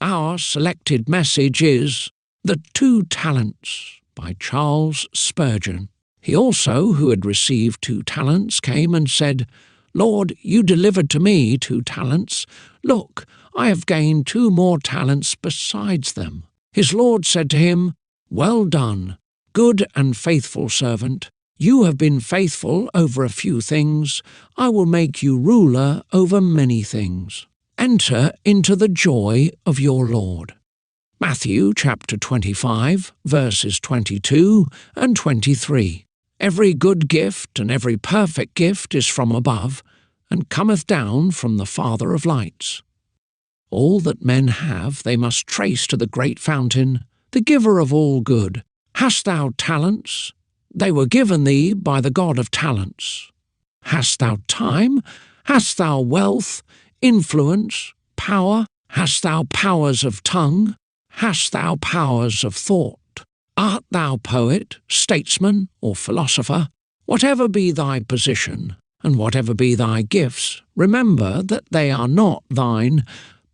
Our selected message is The 2 Talents by Charles Spurgeon. He also, who had received 2 talents, came and said, Lord, you delivered to me 2 talents. Look, I have gained 2 more talents besides them. His Lord said to him, Well done, good and faithful servant. You have been faithful over a few things. I will make you ruler over many things. Enter into the joy of your Lord. Matthew chapter 25, verses 22 and 23. Every good gift and every perfect gift is from above, and cometh down from the Father of lights. All that men have they must trace to the great fountain, the giver of all good. Hast thou talents? They were given thee by the God of talents. Hast thou time? Hast thou wealth, influence, power? Hast thou powers of tongue? Hast thou powers of thought? Art thou poet, statesman, or philosopher? Whatever be thy position, and whatever be thy gifts, remember that they are not thine,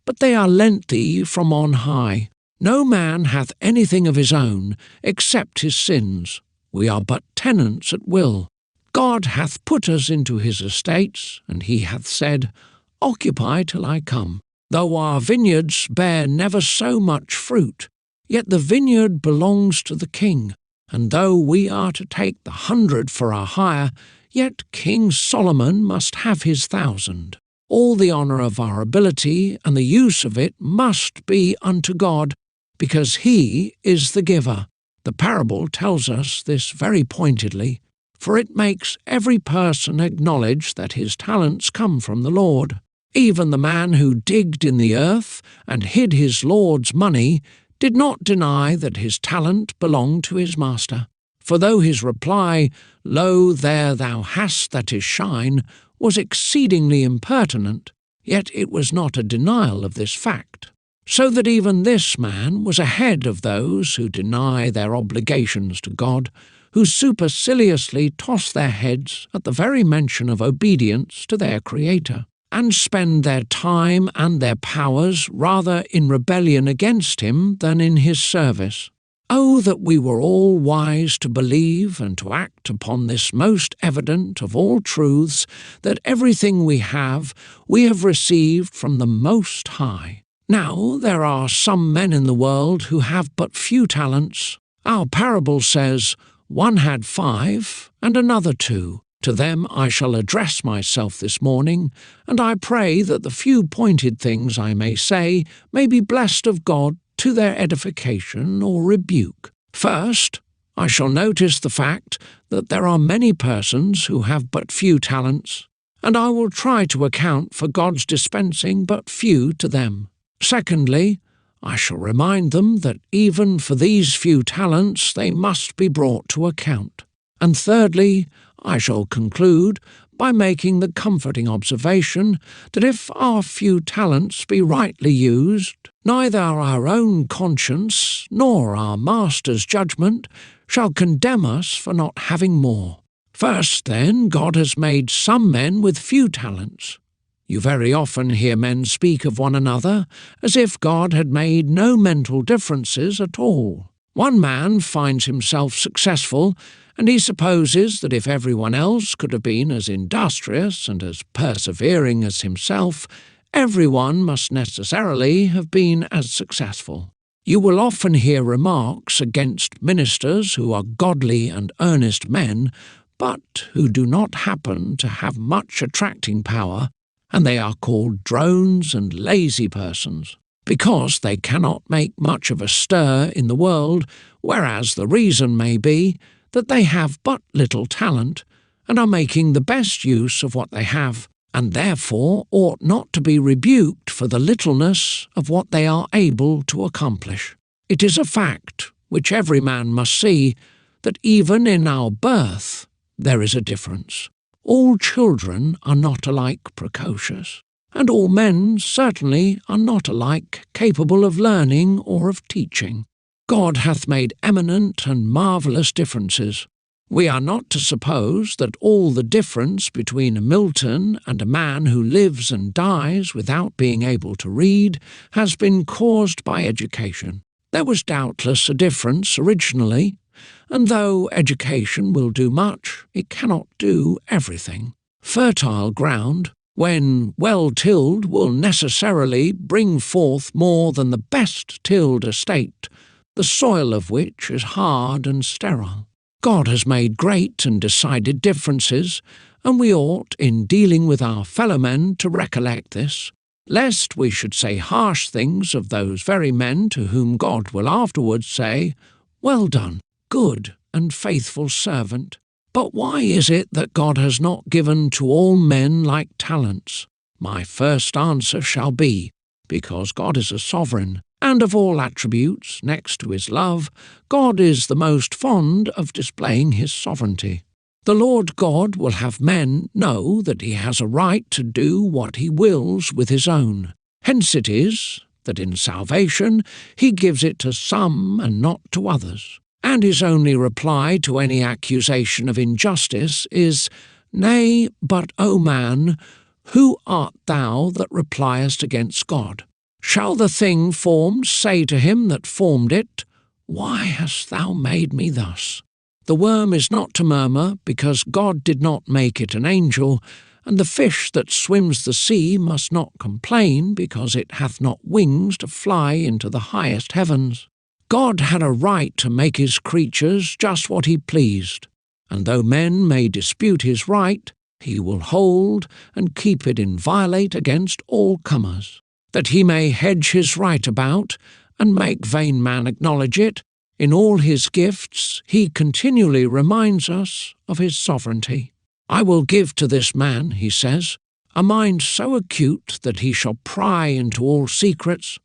but they are lent thee from on high. No man hath anything of his own, except his sins. We are but tenants at will. God hath put us into his estates, and he hath said, Occupy till I come. Though our vineyards bear never so much fruit, yet the vineyard belongs to the king, and though we are to take the 100 for our hire, yet King Solomon must have his 1,000. All the honour of our ability and the use of it must be unto God, because he is the giver. The parable tells us this very pointedly, for it makes every person acknowledge that his talents come from the Lord. Even the man who digged in the earth and hid his Lord's money did not deny that his talent belonged to his master. For though his reply, Lo, there thou hast that is shine, was exceedingly impertinent, yet it was not a denial of this fact. So that even this man was ahead of those who deny their obligations to God, who superciliously toss their heads at the very mention of obedience to their Creator, and spend their time and their powers rather in rebellion against him than in his service. Oh, that we were all wise to believe and to act upon this most evident of all truths, that everything we have received from the Most High. Now there are some men in the world who have but few talents. Our parable says, One had 5, and another 2. To them I shall address myself this morning, and I pray that the few pointed things I may say may be blessed of God to their edification or rebuke. First, I shall notice the fact that there are many persons who have but few talents, and I will try to account for God's dispensing but few to them. Secondly, I shall remind them that even for these few talents they must be brought to account. And thirdly, I shall conclude by making the comforting observation that if our few talents be rightly used, neither our own conscience nor our Master's judgment shall condemn us for not having more. First, then, God has made some men with few talents. You very often hear men speak of one another as if God had made no mental differences at all. One man finds himself successful, and he supposes that if everyone else could have been as industrious and as persevering as himself, everyone must necessarily have been as successful. You will often hear remarks against ministers who are godly and earnest men, but who do not happen to have much attracting power, and they are called drones and lazy persons, because they cannot make much of a stir in the world, whereas the reason may be that they have but little talent, and are making the best use of what they have, and therefore ought not to be rebuked for the littleness of what they are able to accomplish. It is a fact, which every man must see, that even in our birth there is a difference. All children are not alike precocious, and all men certainly are not alike capable of learning or of teaching. God hath made eminent and marvellous differences. We are not to suppose that all the difference between a Milton and a man who lives and dies without being able to read has been caused by education. There was doubtless a difference originally, and though education will do much, it cannot do everything. Fertile ground, when well tilled, will necessarily bring forth more than the best tilled estate, the soil of which is hard and sterile. God has made great and decided differences, and we ought, in dealing with our fellow men, to recollect this, lest we should say harsh things of those very men to whom God will afterwards say, "Well done, good and faithful servant." But why is it that God has not given to all men like talents? My first answer shall be, because God is a sovereign, and of all attributes, next to his love, God is the most fond of displaying his sovereignty. The Lord God will have men know that he has a right to do what he wills with his own. Hence it is that in salvation he gives it to some and not to others. And his only reply to any accusation of injustice is, "Nay, but, O man, who art thou that repliest against God? Shall the thing formed say to him that formed it, Why hast thou made me thus?" The worm is not to murmur, because God did not make it an angel, and the fish that swims the sea must not complain, because it hath not wings to fly into the highest heavens. God had a right to make his creatures just what he pleased, and though men may dispute his right, he will hold and keep it inviolate against all comers. That he may hedge his right about, and make vain man acknowledge it, in all his gifts he continually reminds us of his sovereignty. "I will give to this man," he says, "a mind so acute that he shall pry into all secrets.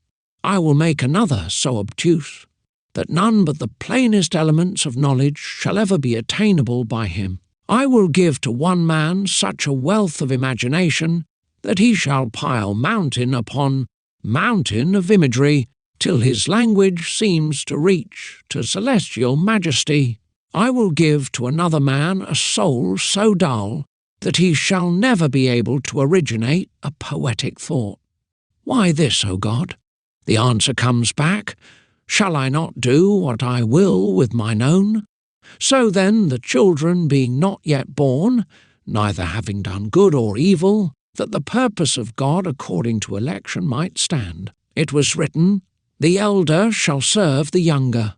I will make another so obtuse, that none but the plainest elements of knowledge shall ever be attainable by him. I will give to one man such a wealth of imagination, that he shall pile mountain upon mountain of imagery, till his language seems to reach to celestial majesty. I will give to another man a soul so dull, that he shall never be able to originate a poetic thought. Why this, O God? The answer comes back, "Shall I not do what I will with mine own?" So then, the children being not yet born, neither having done good or evil, that the purpose of God according to election might stand, it was written, "The elder shall serve the younger."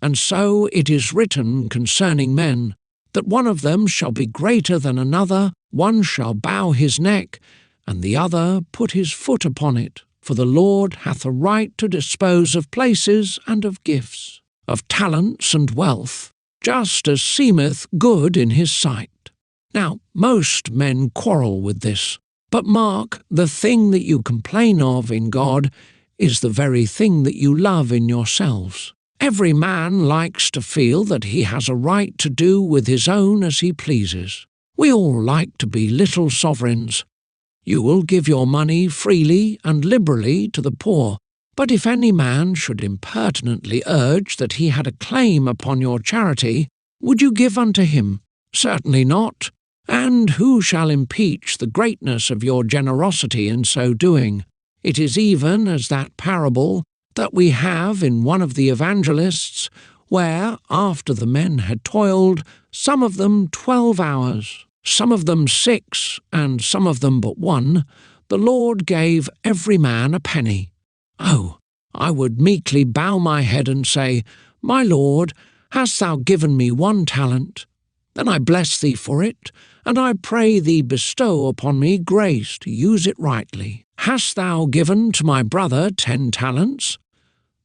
And so it is written concerning men, that one of them shall be greater than another, one shall bow his neck, and the other put his foot upon it. For the Lord hath a right to dispose of places and of gifts, of talents and wealth, just as seemeth good in his sight. Now, most men quarrel with this, but mark, the thing that you complain of in God is the very thing that you love in yourselves. Every man likes to feel that he has a right to do with his own as he pleases. We all like to be little sovereigns. You will give your money freely and liberally to the poor, but if any man should impertinently urge that he had a claim upon your charity, would you give unto him? Certainly not. And who shall impeach the greatness of your generosity in so doing? It is even as that parable that we have in one of the evangelists, where, after the men had toiled, some of them 12 hours, some of them 6, and some of them but 1, the Lord gave every man a penny. Oh, I would meekly bow my head and say, "My Lord, hast thou given me 1 talent? Then I bless thee for it, and I pray thee bestow upon me grace to use it rightly. Hast thou given to my brother 10 talents?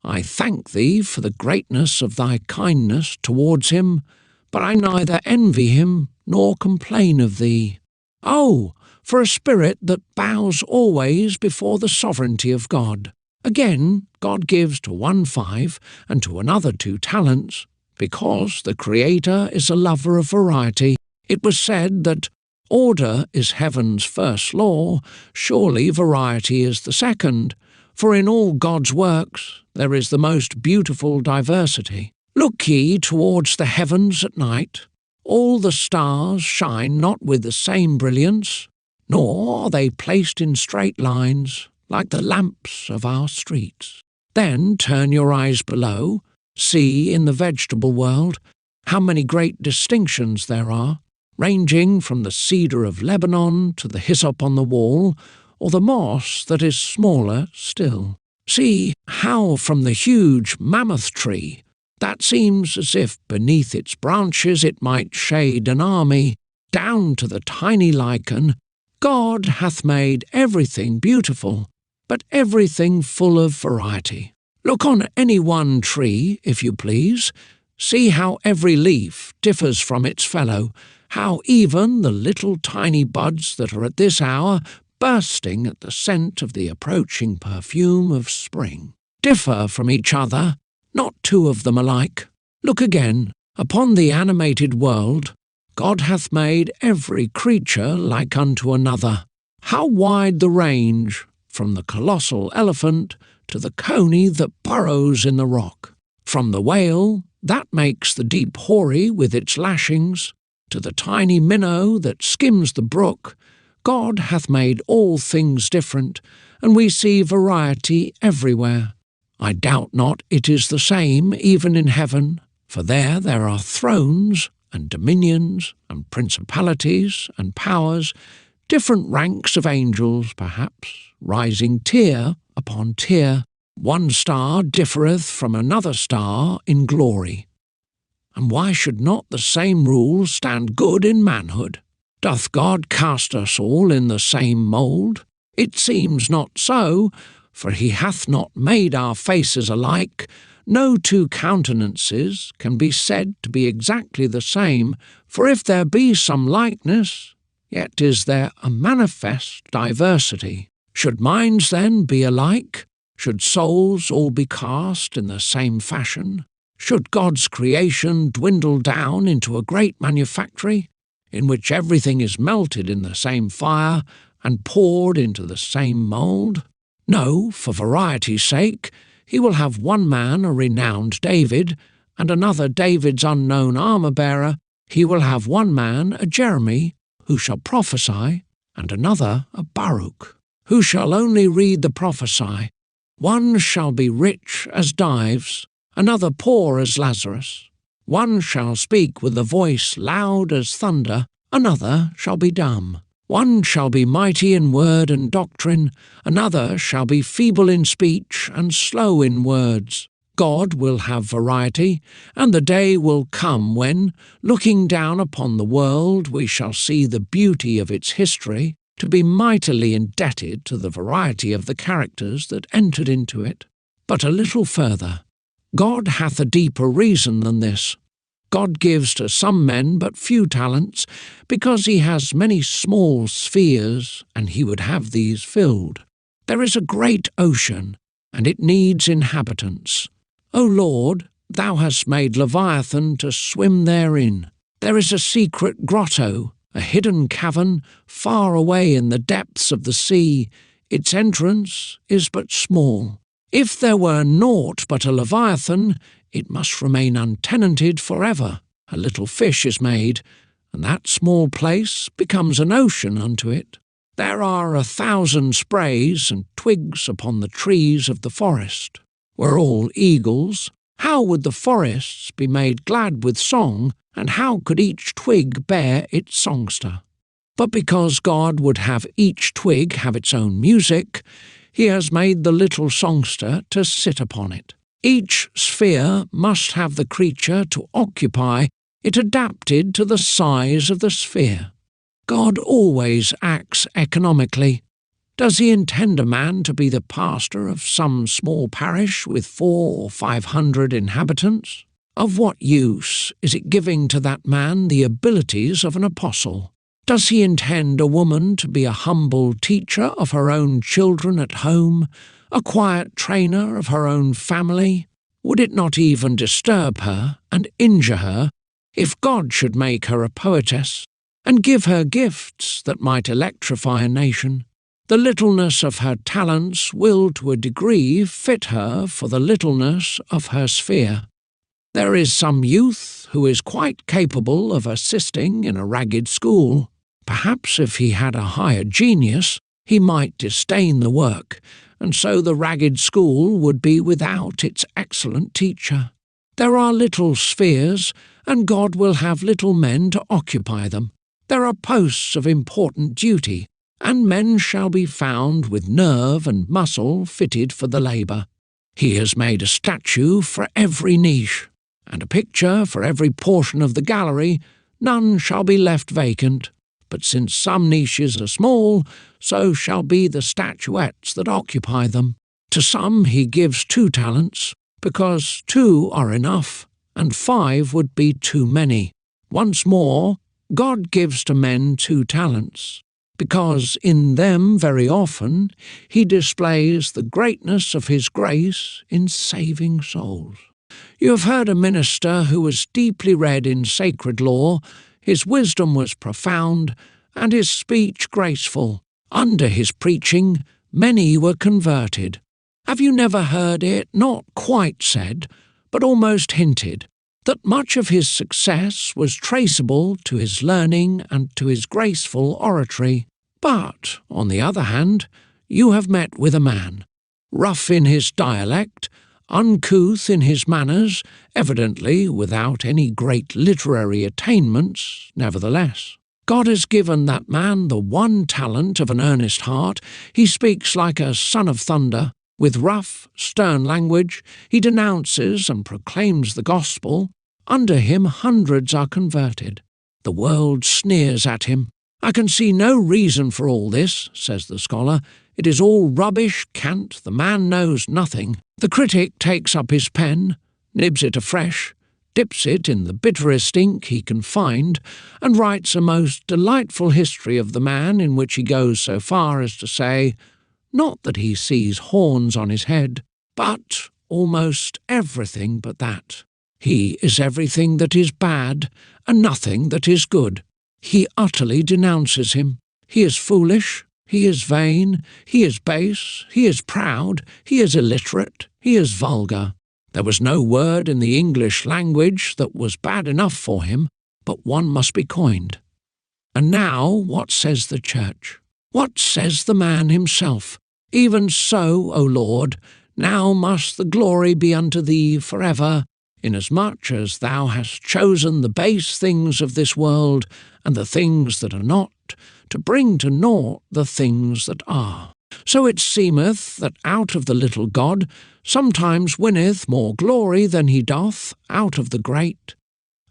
I thank thee for the greatness of thy kindness towards him, but I neither envy him nor complain of thee." Oh, for a spirit that bows always before the sovereignty of God. Again, God gives to one 5 and to another 2 talents, because the Creator is a lover of variety. It was said that order is heaven's first law, surely variety is the second, for in all God's works there is the most beautiful diversity. Look ye towards the heavens at night. All the stars shine not with the same brilliance, nor are they placed in straight lines like the lamps of our streets. Then turn your eyes below, see in the vegetable world how many great distinctions there are, ranging from the cedar of Lebanon to the hyssop on the wall, or the moss that is smaller still. See how from the huge mammoth tree, that seems as if beneath its branches it might shade an army, down to the tiny lichen, God hath made everything beautiful, but everything full of variety. Look on any one tree, if you please. See how every leaf differs from its fellow, how even the little tiny buds that are at this hour bursting at the scent of the approaching perfume of spring differ from each other, not two of them alike. Look again upon the animated world. God hath made every creature like unto another. How wide the range, from the colossal elephant to the coney that burrows in the rock, from the whale that makes the deep hoary with its lashings, to the tiny minnow that skims the brook. God hath made all things different, and we see variety everywhere. I doubt not it is the same even in heaven, for there are thrones and dominions and principalities and powers, different ranks of angels, perhaps, rising tier upon tier. One star differeth from another star in glory. And why should not the same rule stand good in manhood? Doth God cast us all in the same mould? It seems not so, for he hath not made our faces alike. No two countenances can be said to be exactly the same, for if there be some likeness, yet is there a manifest diversity. Should minds then be alike? Should souls all be cast in the same fashion? Should God's creation dwindle down into a great manufactory, in which everything is melted in the same fire and poured into the same mould? No, for variety's sake, he will have one man a renowned David, and another David's unknown armour-bearer. He will have one man a Jeremy, who shall prophesy, and another a Baruch, who shall only read the prophesy. One shall be rich as Dives, another poor as Lazarus. One shall speak with a voice loud as thunder, another shall be dumb. One shall be mighty in word and doctrine, another shall be feeble in speech and slow in words. God will have variety, and the day will come when, looking down upon the world, we shall see the beauty of its history, to be mightily indebted to the variety of the characters that entered into it. But a little further. God hath a deeper reason than this. God gives to some men but few talents, because he has many small spheres, and he would have these filled. There is a great ocean, and it needs inhabitants. O Lord, thou hast made Leviathan to swim therein. There is a secret grotto, a hidden cavern, far away in the depths of the sea. Its entrance is but small. If there were naught but a Leviathan, it must remain untenanted forever. A little fish is made, and that small place becomes an ocean unto it. There are 1,000 sprays and twigs upon the trees of the forest. Were all eagles, how would the forests be made glad with song, and how could each twig bear its songster? But because God would have each twig have its own music, he has made the little songster to sit upon it. Each sphere must have the creature to occupy it adapted to the size of the sphere. God always acts economically. Does he intend a man to be the pastor of some small parish with 400 or 500 inhabitants? Of what use is it giving to that man the abilities of an apostle? Does he intend a woman to be a humble teacher of her own children at home, a quiet trainer of her own family? Would it not even disturb her and injure her if God should make her a poetess and give her gifts that might electrify a nation? The littleness of her talents will to a degree fit her for the littleness of her sphere. There is some youth who is quite capable of assisting in a ragged school. Perhaps if he had a higher genius, he might disdain the work, and so the ragged school would be without its excellent teacher. There are little spheres, and God will have little men to occupy them. There are posts of important duty, and men shall be found with nerve and muscle fitted for the labour. He has made a statue for every niche, and a picture for every portion of the gallery. None shall be left vacant. But since some niches are small, so shall be the statuettes that occupy them. To some he gives 2 talents, because 2 are enough, and 5 would be too many. Once more, God gives to men 2 talents, because in them very often he displays the greatness of his grace in saving souls. You have heard a minister who was deeply read in sacred law. His wisdom was profound, and his speech graceful. Under his preaching, many were converted. Have you never heard it, not quite said, but almost hinted, that much of his success was traceable to his learning and to his graceful oratory? But, on the other hand, you have met with a man, rough in his dialect, uncouth in his manners, evidently without any great literary attainments, nevertheless. God has given that man the one talent of an earnest heart. He speaks like a son of thunder. With rough, stern language, he denounces and proclaims the gospel. Under him hundreds are converted. The world sneers at him. I can see no reason for all this, says the scholar. It is all rubbish, cant, the man knows nothing. The critic takes up his pen, nibs it afresh, dips it in the bitterest ink he can find, and writes a most delightful history of the man, in which he goes so far as to say, not that he sees horns on his head, but almost everything but that. He is everything that is bad, and nothing that is good. He utterly denounces him. He is foolish, he is vain, he is base, he is proud, he is illiterate, he is vulgar. There was no word in the English language that was bad enough for him, but one must be coined. And now what says the Church? What says the man himself? Even so, O Lord, now must the glory be unto thee for ever, inasmuch as thou hast chosen the base things of this world, and the things that are not, to bring to naught the things that are. So it seemeth that out of the little God sometimes winneth more glory than he doth out of the great.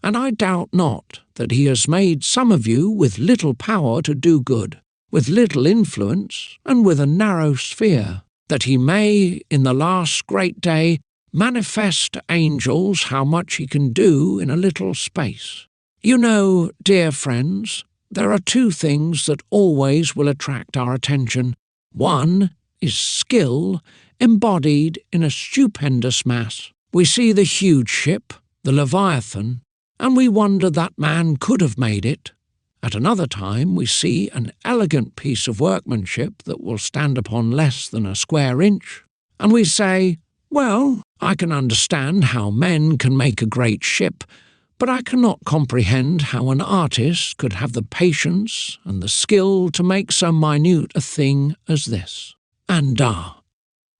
And I doubt not that he has made some of you with little power to do good, with little influence, and with a narrow sphere, that he may, in the last great day, manifest to angels how much he can do in a little space. You know, dear friends, there are 2 things that always will attract our attention. One is skill embodied in a stupendous mass. We see the huge ship, the Leviathan, and we wonder that man could have made it. At another time we see an elegant piece of workmanship that will stand upon less than a square inch, and we say, well, I can understand how men can make a great ship, but I cannot comprehend how an artist could have the patience and the skill to make so minute a thing as this. And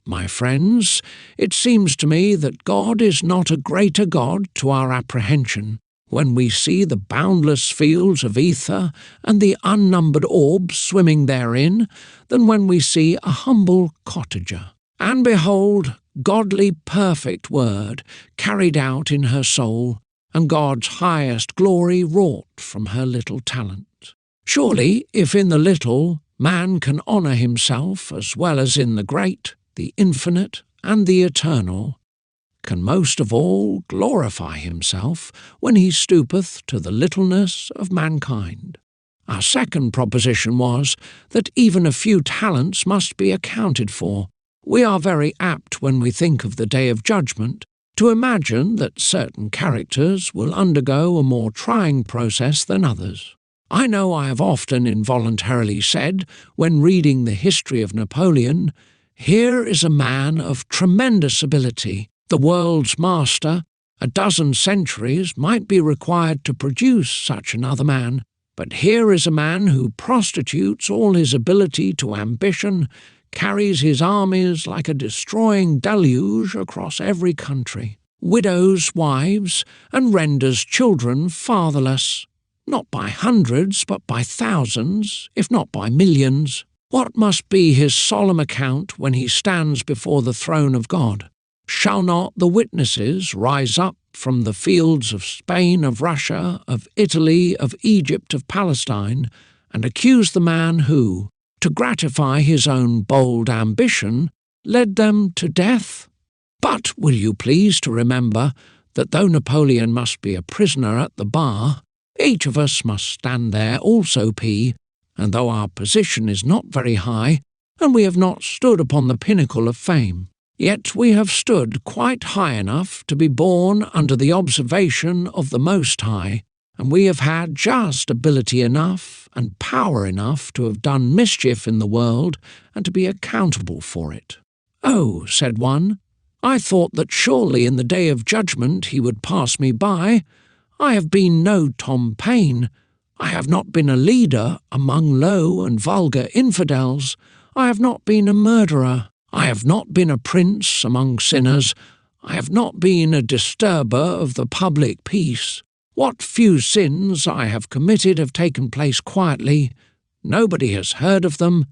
my friends, it seems to me that God is not a greater God to our apprehension when we see the boundless fields of ether and the unnumbered orbs swimming therein than when we see a humble cottager. And behold, godly perfect word carried out in her soul, and God's highest glory wrought from her little talent. Surely, if in the little man can honour himself as well as in the great, the infinite and the eternal, can most of all glorify himself when he stoopeth to the littleness of mankind. Our second proposition was that even a few talents must be accounted for. We are very apt, when we think of the day of judgment, to imagine that certain characters will undergo a more trying process than others. I know I have often involuntarily said, when reading the history of Napoleon, here is a man of tremendous ability, the world's master, A dozen centuries might be required to produce such another man, but here is a man who prostitutes all his ability to ambition, carries his armies like a destroying deluge across every country, widows wives, and renders children fatherless, not by hundreds but by thousands, if not by millions. What must be his solemn account when he stands before the throne of God? Shall not the witnesses rise up from the fields of Spain, of Russia, of Italy, of Egypt, of Palestine, and accuse the man who, to gratify his own bold ambition, led them to death? But will you please to remember that though Napoleon must be a prisoner at the bar, each of us must stand there also, P., and though our position is not very high, and we have not stood upon the pinnacle of fame, yet we have stood quite high enough to be born under the observation of the Most High, and we have had just ability enough and power enough to have done mischief in the world and to be accountable for it. Oh, said one, I thought that surely in the day of judgment he would pass me by. I have been no Tom Paine. I have not been a leader among low and vulgar infidels. I have not been a murderer. I have not been a prince among sinners. I have not been a disturber of the public peace. What few sins I have committed have taken place quietly. Nobody has heard of them.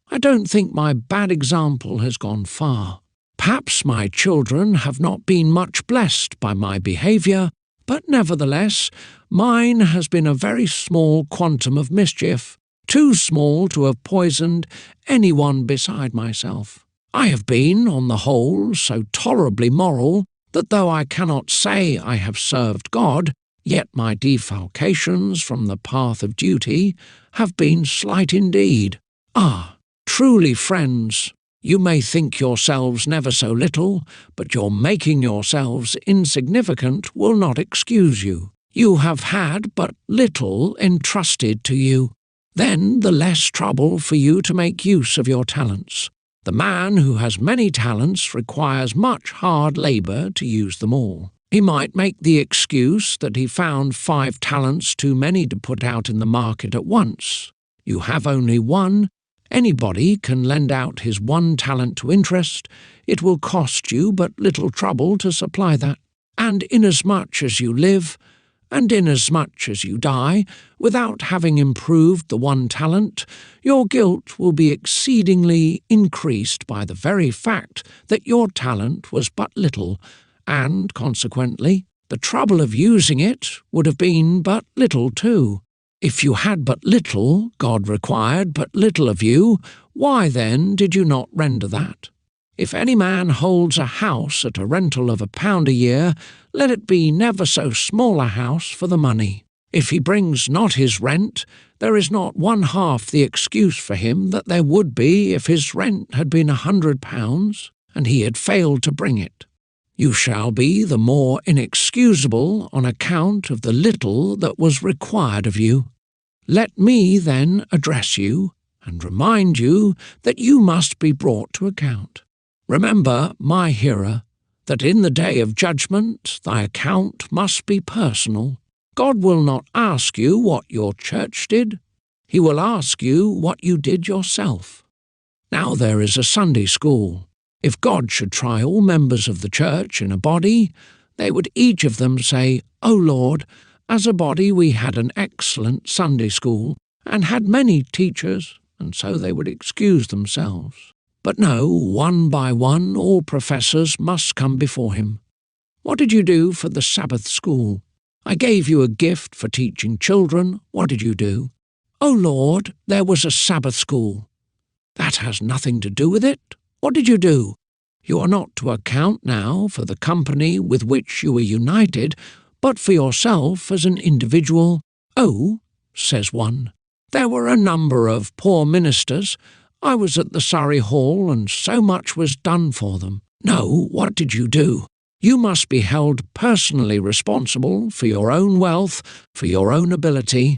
I don't think my bad example has gone far. Perhaps my children have not been much blessed by my behaviour, but nevertheless mine has been a very small quantum of mischief, too small to have poisoned any one beside myself. I have been, on the whole, so tolerably moral that though I cannot say I have served God, yet my defalcations from the path of duty have been slight indeed. Ah, truly, friends, you may think yourselves never so little, but your making yourselves insignificant will not excuse you. You have had but little entrusted to you. Then the less trouble for you to make use of your talents. The man who has many talents requires much hard labour to use them all. He might make the excuse that he found 5 talents too many to put out in the market at once. You have only one. Anybody can lend out his one talent to interest. It will cost you but little trouble to supply that. And inasmuch as you live, and inasmuch as you die, without having improved the one talent, your guilt will be exceedingly increased by the very fact that your talent was but little, and, consequently, the trouble of using it would have been but little too. If you had but little, God required but little of you, why then did you not render that? If any man holds a house at a rental of £1 a year, let it be never so small a house for the money. If he brings not his rent, there is not one half the excuse for him that there would be if his rent had been £100, and he had failed to bring it. You shall be the more inexcusable on account of the little that was required of you. Let me then address you, and remind you that you must be brought to account. Remember, my hearer, that in the day of judgment thy account must be personal. God will not ask you what your church did. He will ask you what you did yourself. Now there is a Sunday school. If God should try all members of the church in a body, they would each of them say, O Lord, as a body we had an excellent Sunday school, and had many teachers, and so they would excuse themselves. But no, one by one all professors must come before him. What did you do for the Sabbath school? I gave you a gift for teaching children. What did you do? O Lord, there was a Sabbath school. That has nothing to do with it. What did you do? You are not to account now for the company with which you were united, but for yourself as an individual. Oh, says one, there were a number of poor ministers. I was at the Surrey Hall, and so much was done for them. No, what did you do? You must be held personally responsible for your own wealth, for your own ability.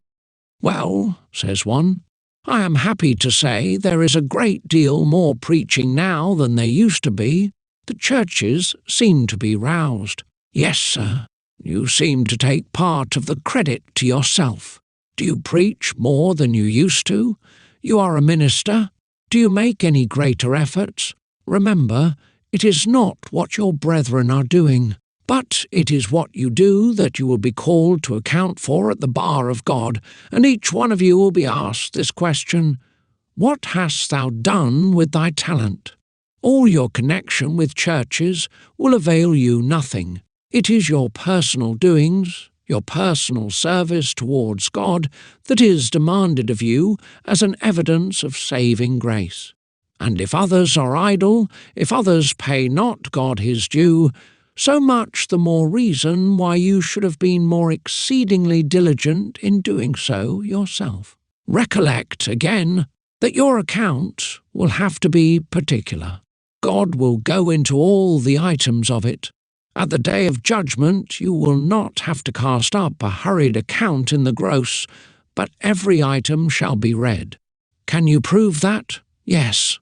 Well, says one, I am happy to say there is a great deal more preaching now than there used to be. The churches seem to be roused. Yes, sir. You seem to take part of the credit to yourself. Do you preach more than you used to? You are a minister. Do you make any greater efforts? Remember, it is not what your brethren are doing, but it is what you do that you will be called to account for at the bar of God, and each one of you will be asked this question: What hast thou done with thy talent? All your connection with churches will avail you nothing. It is your personal doings, your personal service towards God, that is demanded of you as an evidence of saving grace. And if others are idle, if others pay not God his due, so much the more reason why you should have been more exceedingly diligent in doing so yourself. Recollect, again, that your account will have to be particular. God will go into all the items of it. At the day of judgment you will not have to cast up a hurried account in the gross, but every item shall be read. Can you prove that? Yes.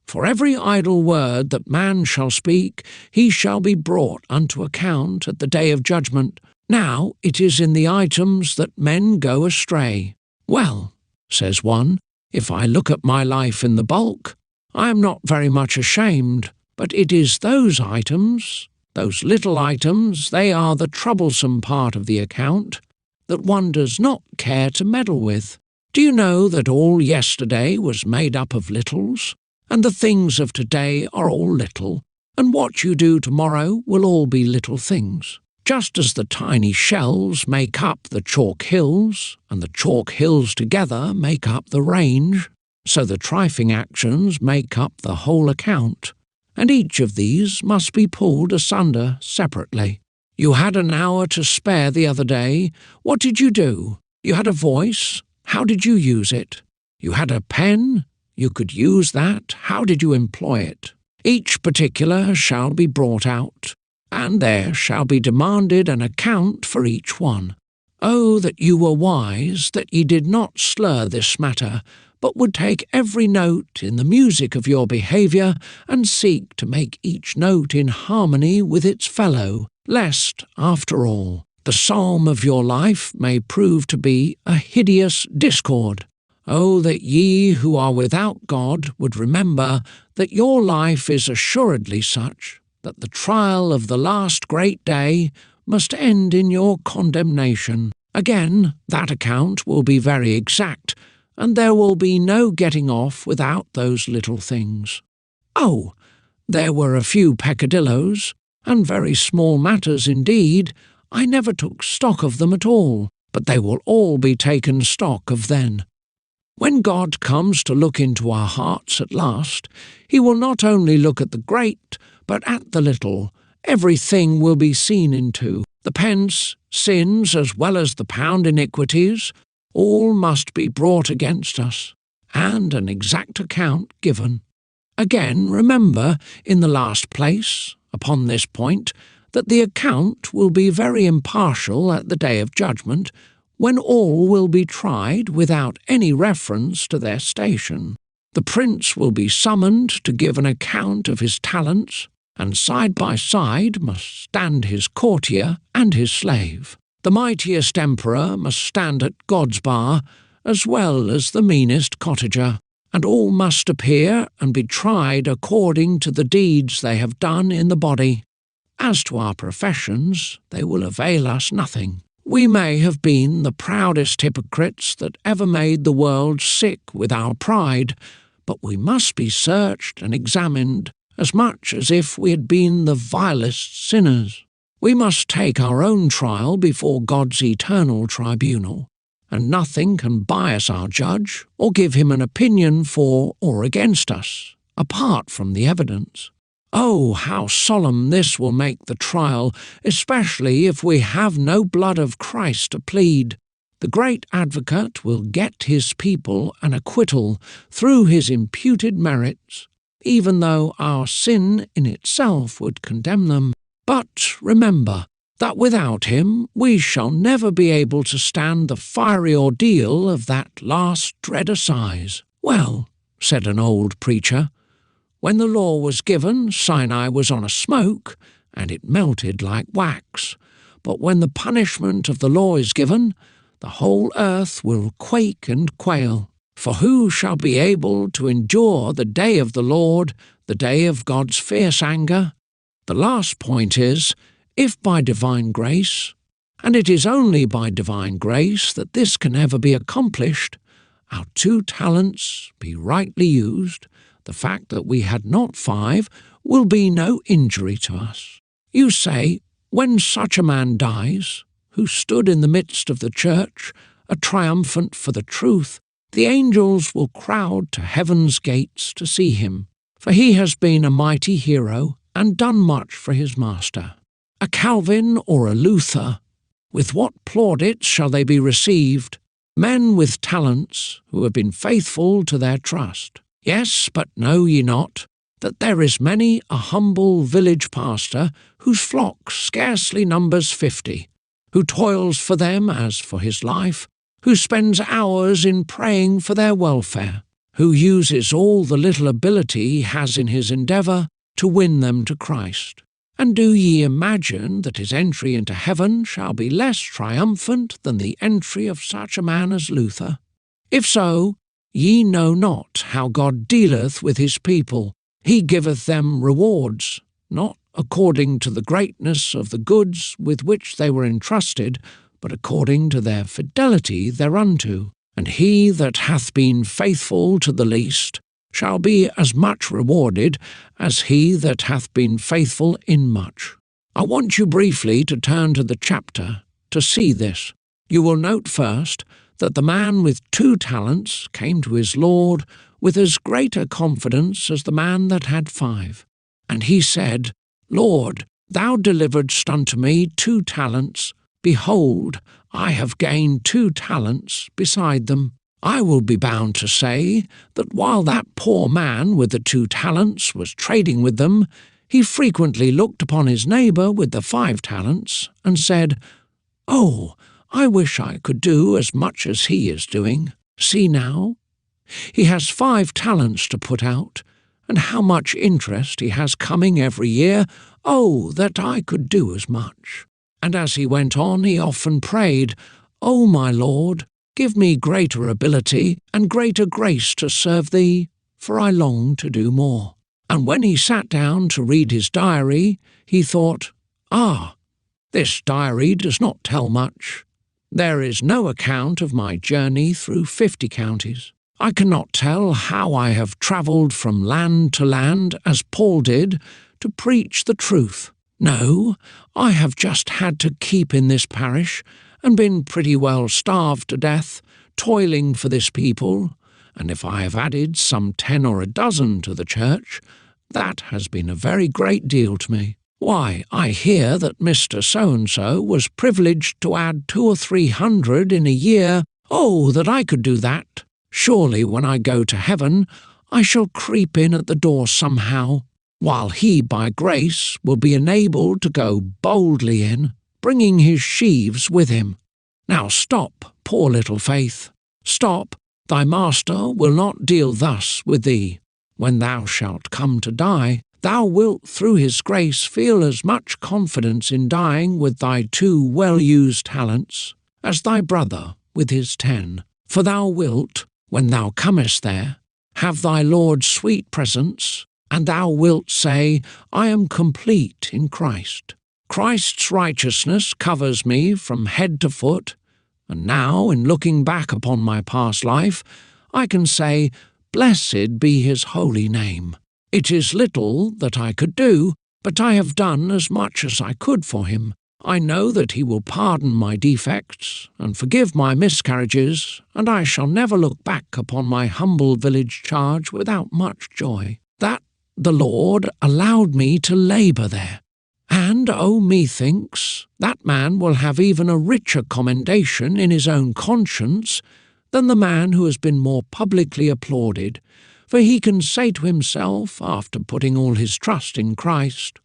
For every idle word that man shall speak, he shall be brought unto account at the day of judgment. Now it is in the items that men go astray. Well, says one, if I look at my life in the bulk, I am not very much ashamed, but it is those items, those little items, they are the troublesome part of the account, that one does not care to meddle with. Do you know that all yesterday was made up of littles, and the things of today are all little, and what you do tomorrow will all be little things? Just as the tiny shells make up the chalk hills, and the chalk hills together make up the range, so the trifling actions make up the whole account, and each of these must be pulled asunder separately. You had an hour to spare the other day. What did you do? You had a voice. How did you use it? You had a pen. You could use that. How did you employ it? Each particular shall be brought out, and there shall be demanded an account for each one. Oh, that you were wise, that ye did not slur this matter, but would take every note in the music of your behaviour, and seek to make each note in harmony with its fellow, lest, after all, the psalm of your life may prove to be a hideous discord. Oh, that ye who are without God would remember that your life is assuredly such that the trial of the last great day must end in your condemnation. Again, that account will be very exact, and there will be no getting off without those little things. Oh, there were a few peccadilloes, and very small matters indeed. I never took stock of them at all, but they will all be taken stock of then. When God comes to look into our hearts at last, he will not only look at the great, but at the little. Everything will be seen into. The pence, sins, as well as the pound iniquities, all must be brought against us, and an exact account given. Again, remember, in the last place, upon this point, that the account will be very impartial at the day of judgment, when all will be tried without any reference to their station. The prince will be summoned to give an account of his talents, and side by side must stand his courtier and his slave. The mightiest emperor must stand at God's bar, as well as the meanest cottager, and all must appear and be tried according to the deeds they have done in the body. As to our professions, they will avail us nothing. We may have been the proudest hypocrites that ever made the world sick with our pride, but we must be searched and examined as much as if we had been the vilest sinners. We must take our own trial before God's eternal tribunal, and nothing can bias our judge or give him an opinion for or against us, apart from the evidence. Oh, how solemn this will make the trial, especially if we have no blood of Christ to plead. The great advocate will get his people an acquittal through his imputed merits, even though our sin in itself would condemn them. But remember that without him we shall never be able to stand the fiery ordeal of that last dread assize. Well, said an old preacher, when the law was given, Sinai was on a smoke, and it melted like wax. But when the punishment of the law is given, the whole earth will quake and quail. For who shall be able to endure the day of the Lord, the day of God's fierce anger? The last point is, if by divine grace, and it is only by divine grace that this can ever be accomplished, our 2 talents be rightly used, the fact that we had not 5 will be no injury to us. You say, when such a man dies, who stood in the midst of the church, a triumphant for the truth, the angels will crowd to heaven's gates to see him, for he has been a mighty hero and done much for his master. A Calvin or a Luther, with what plaudits shall they be received? Men with talents who have been faithful to their trust. Yes, but know ye not that there is many a humble village pastor whose flock scarcely numbers 50, who toils for them as for his life, who spends hours in praying for their welfare, who uses all the little ability he has in his endeavour to win them to Christ. And do ye imagine that his entry into heaven shall be less triumphant than the entry of such a man as Luther? If so, ye know not how God dealeth with his people. He giveth them rewards, not according to the greatness of the goods with which they were entrusted, but according to their fidelity thereunto. And he that hath been faithful to the least shall be as much rewarded as he that hath been faithful in much. I want you briefly to turn to the chapter to see this. You will note first that the man with 2 talents came to his Lord with as great a confidence as the man that had 5. And he said, Lord, thou deliveredst unto me 2 talents. Behold, I have gained 2 talents beside them. I will be bound to say that while that poor man with the 2 talents was trading with them, he frequently looked upon his neighbour with the 5 talents and said, Oh, I wish I could do as much as he is doing. See now, he has 5 talents to put out, and how much interest he has coming every year. Oh, that I could do as much. And as he went on, he often prayed, O my Lord, give me greater ability and greater grace to serve thee, for I long to do more. And when he sat down to read his diary, he thought, this diary does not tell much. There is no account of my journey through 50 counties. I cannot tell how I have travelled from land to land, as Paul did, to preach the truth. No, I have just had to keep in this parish, and been pretty well starved to death, toiling for this people, and if I have added some 10 or a dozen to the church, that has been a very great deal to me. Why, I hear that Mr. So-and-so was privileged to add 200 or 300 in a year. Oh, that I could do that! Surely when I go to heaven, I shall creep in at the door somehow, while he by grace will be enabled to go boldly in, bringing his sheaves with him. Now stop, poor little faith, stop, thy master will not deal thus with thee. When thou shalt come to die, thou wilt through his grace feel as much confidence in dying with thy 2 well-used talents as thy brother with his 10. For thou wilt, when thou comest there, have thy Lord's sweet presence, and thou wilt say, I am complete in Christ. Christ's righteousness covers me from head to foot, and now, in looking back upon my past life, I can say, Blessed be his holy name. It is little that I could do, but I have done as much as I could for him. I know that he will pardon my defects and forgive my miscarriages, and I shall never look back upon my humble village charge without much joy, that the Lord allowed me to labour there. And, methinks, that man will have even a richer commendation in his own conscience than the man who has been more publicly applauded, for he can say to himself, after putting all his trust in Christ,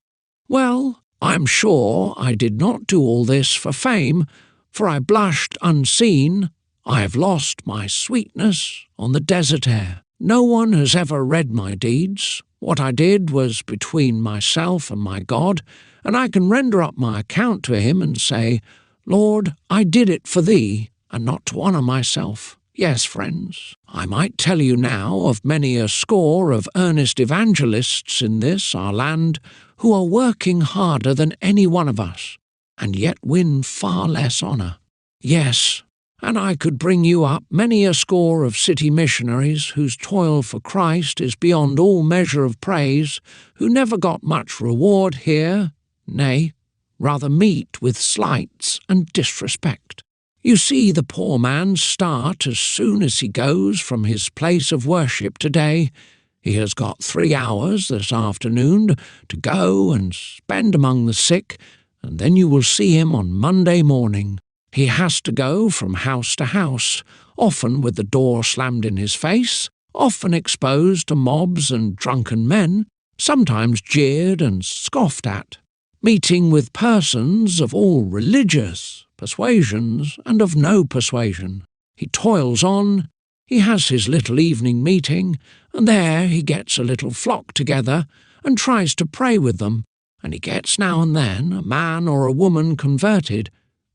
Well, I am sure I did not do all this for fame, for I blushed unseen. I have lost my sweetness on the desert air. No one has ever read my deeds. What I did was between myself and my God, and I can render up my account to him and say, Lord, I did it for thee, and not to honour myself. Yes, friends, I might tell you now of many a score of earnest evangelists in this our land who are working harder than any one of us, and yet win far less honour. Yes, and I could bring you up many a score of city missionaries whose toil for Christ is beyond all measure of praise, who never got much reward here, nay, rather meet with slights and disrespect. You see the poor man start as soon as he goes from his place of worship today. He has got 3 hours this afternoon to go and spend among the sick, and then you will see him on Monday morning. He has to go from house to house, often with the door slammed in his face, often exposed to mobs and drunken men, sometimes jeered and scoffed at, meeting with persons of all religious persuasions and of no persuasion. He toils on, he has his little evening meeting, and there he gets a little flock together and tries to pray with them, and he gets now and then a man or a woman converted,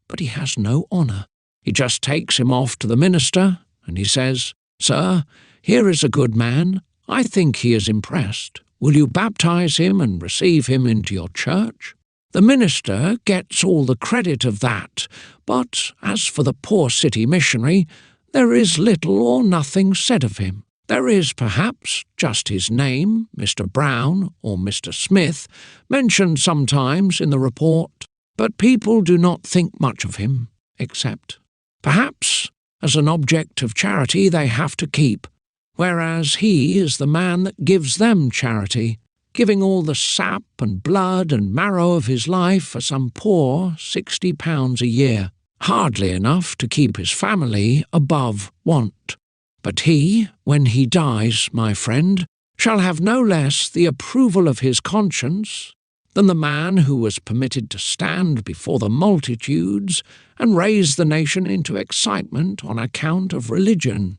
but he has no honour. He just takes him off to the minister, and he says, Sir, here is a good man. I think he is impressed. Will you baptize him and receive him into your church? The minister gets all the credit of that, but as for the poor city missionary, there is little or nothing said of him. There is perhaps just his name, Mr. Brown or Mr. Smith, mentioned sometimes in the report, but people do not think much of him, except perhaps as an object of charity they have to keep, whereas he is the man that gives them charity, giving all the sap and blood and marrow of his life for some poor £60 a year, hardly enough to keep his family above want. But he, when he dies, my friend, shall have no less the approval of his conscience than the man who was permitted to stand before the multitudes and raise the nation into excitement on account of religion.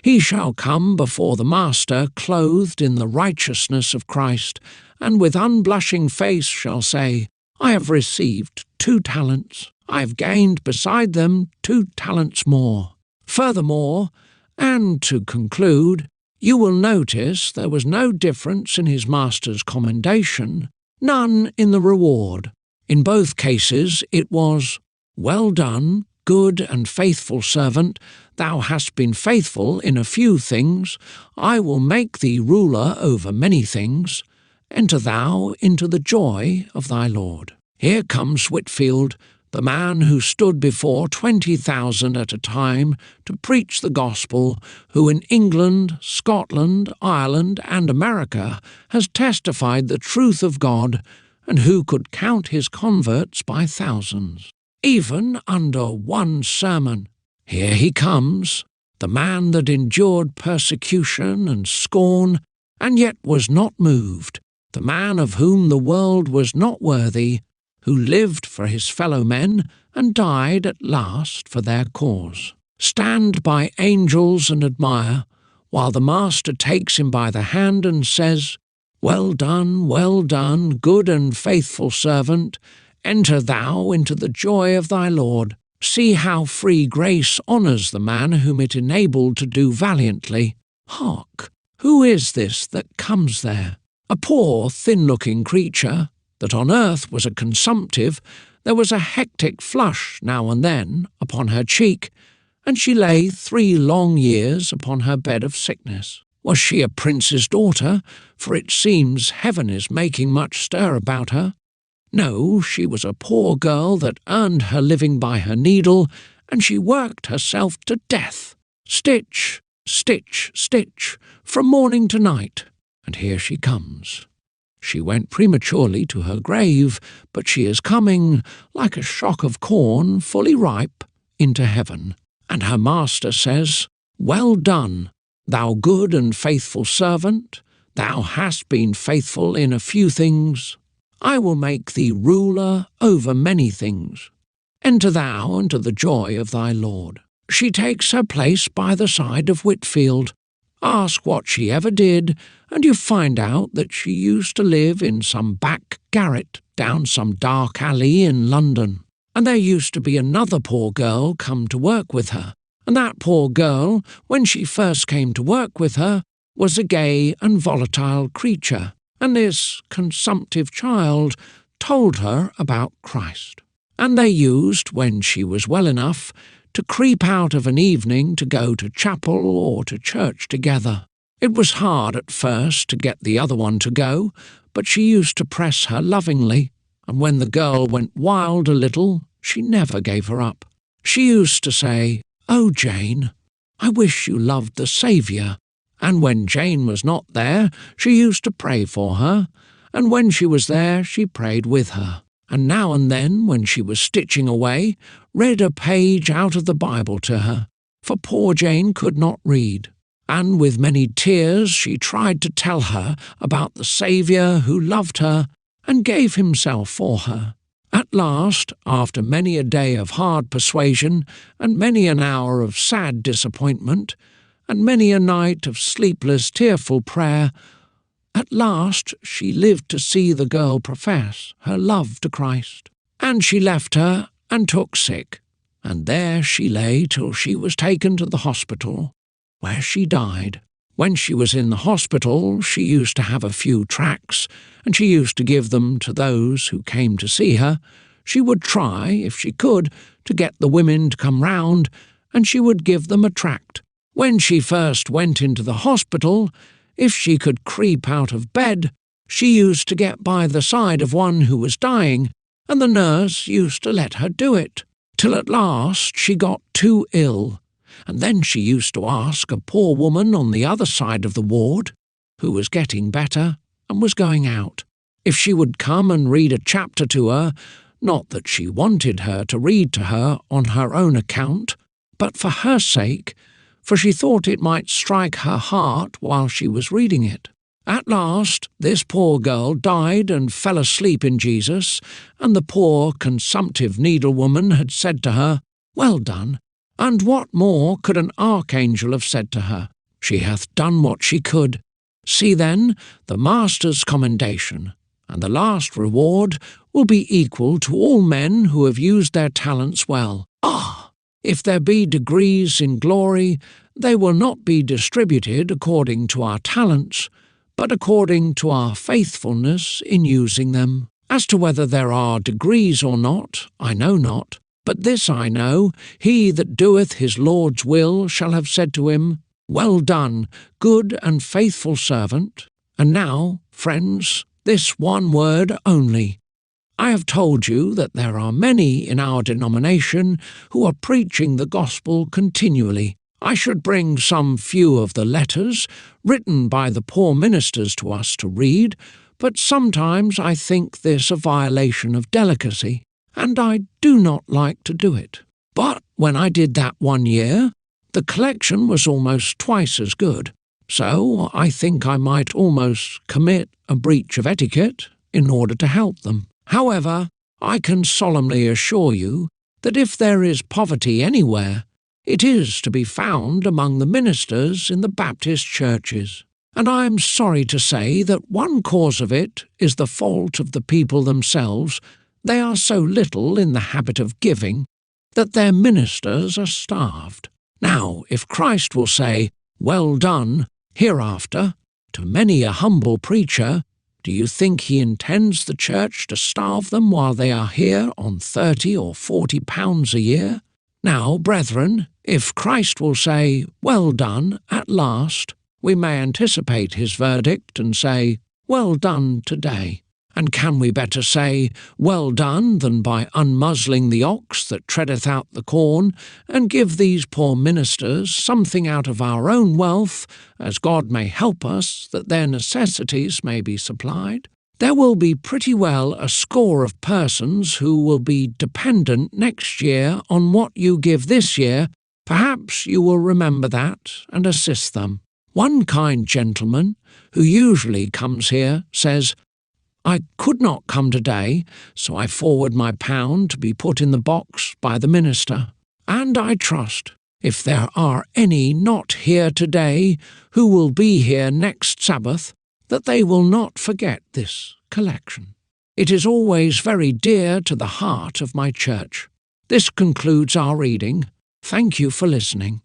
He shall come before the Master clothed in the righteousness of Christ, and with unblushing face shall say, I have received 2 talents. I have gained beside them 2 talents more. Furthermore, and to conclude, you will notice there was no difference in his master's commendation, none in the reward. In both cases it was, Well done, good and faithful servant, thou hast been faithful in a few things, I will make thee ruler over many things, enter thou into the joy of thy Lord. Here comes Whitefield, the man who stood before 20,000 at a time to preach the gospel, who in England, Scotland, Ireland, and America has testified the truth of God, and who could count his converts by thousands, even under one sermon. Here he comes, the man that endured persecution and scorn, and yet was not moved, the man of whom the world was not worthy, who lived for his fellow men and died at last for their cause. Stand by angels and admire, while the Master takes him by the hand and says, well done, good and faithful servant, enter thou into the joy of thy Lord. See how free grace honours the man whom it enabled to do valiantly. Hark! Who is this that comes there? A poor, thin-looking creature, that on earth was a consumptive. There was a hectic flush now and then upon her cheek, and she lay 3 long years upon her bed of sickness. Was she a prince's daughter? For it seems heaven is making much stir about her. No, she was a poor girl that earned her living by her needle, and she worked herself to death. Stitch, stitch, stitch, from morning to night. And here she comes. She went prematurely to her grave, but she is coming, like a shock of corn fully ripe, into heaven. And her master says, well done, thou good and faithful servant. Thou hast been faithful in a few things. I will make thee ruler over many things. Enter thou into the joy of thy Lord. She takes her place by the side of Whitefield. Ask what she ever did, and you find out that she used to live in some back garret down some dark alley in London. And there used to be another poor girl come to work with her. And that poor girl, when she first came to work with her, was a gay and volatile creature. And this consumptive child told her about Christ. And they used, when she was well enough, to creep out of an evening to go to chapel or to church together. It was hard at first to get the other one to go, but she used to press her lovingly, and when the girl went wild a little, she never gave her up. She used to say, "Oh, Jane, I wish you loved the Saviour." And when Jane was not there, she used to pray for her, and when she was there, she prayed with her. And now and then, when she was stitching away, read a page out of the Bible to her, for poor Jane could not read. And with many tears she tried to tell her about the Saviour who loved her and gave himself for her. At last, after many a day of hard persuasion, and many an hour of sad disappointment, and many a night of sleepless, tearful prayer, at last she lived to see the girl profess her love to Christ. And she left her and took sick, and there she lay till she was taken to the hospital, where she died. When she was in the hospital, she used to have a few tracts, and she used to give them to those who came to see her. She would try, if she could, to get the women to come round, and she would give them a tract. When she first went into the hospital, if she could creep out of bed, she used to get by the side of one who was dying, and the nurse used to let her do it, till at last she got too ill, and then she used to ask a poor woman on the other side of the ward, who was getting better and was going out, if she would come and read a chapter to her, not that she wanted her to read to her on her own account, but for her sake, for she thought it might strike her heart while she was reading it. At last, this poor girl died and fell asleep in Jesus, and the poor consumptive needlewoman had said to her, "Well done." And what more could an archangel have said to her? She hath done what she could. See then the Master's commendation, and the last reward will be equal to all men who have used their talents well. Ah! If there be degrees in glory, they will not be distributed according to our talents, but according to our faithfulness in using them. As to whether there are degrees or not, I know not. But this I know, he that doeth his Lord's will shall have said to him, "Well done, good and faithful servant." And now, friends, this one word only. I have told you that there are many in our denomination who are preaching the gospel continually. I should bring some few of the letters written by the poor ministers to us to read, but sometimes I think this a violation of delicacy, and I do not like to do it. But when I did that one year, the collection was almost twice as good, so I think I might almost commit a breach of etiquette in order to help them. However, I can solemnly assure you that if there is poverty anywhere, it is to be found among the ministers in the Baptist churches. And I am sorry to say that one cause of it is the fault of the people themselves. They are so little in the habit of giving that their ministers are starved. Now, if Christ will say, "Well done," hereafter, to many a humble preacher, do you think he intends the church to starve them while they are here on £30 or £40 a year? Now, brethren, if Christ will say, "Well done," at last, we may anticipate his verdict and say, "Well done today." And can we better say, "Well done," than by unmuzzling the ox that treadeth out the corn, and give these poor ministers something out of our own wealth, as God may help us, that their necessities may be supplied? There will be pretty well a score of persons who will be dependent next year on what you give this year. Perhaps you will remember that and assist them. One kind gentleman, who usually comes here, says, "I could not come today, so I forward my £1 to be put in the box by the minister. And I trust, if there are any not here today who will be here next Sabbath, that they will not forget this collection." It is always very dear to the heart of my church. This concludes our reading. Thank you for listening.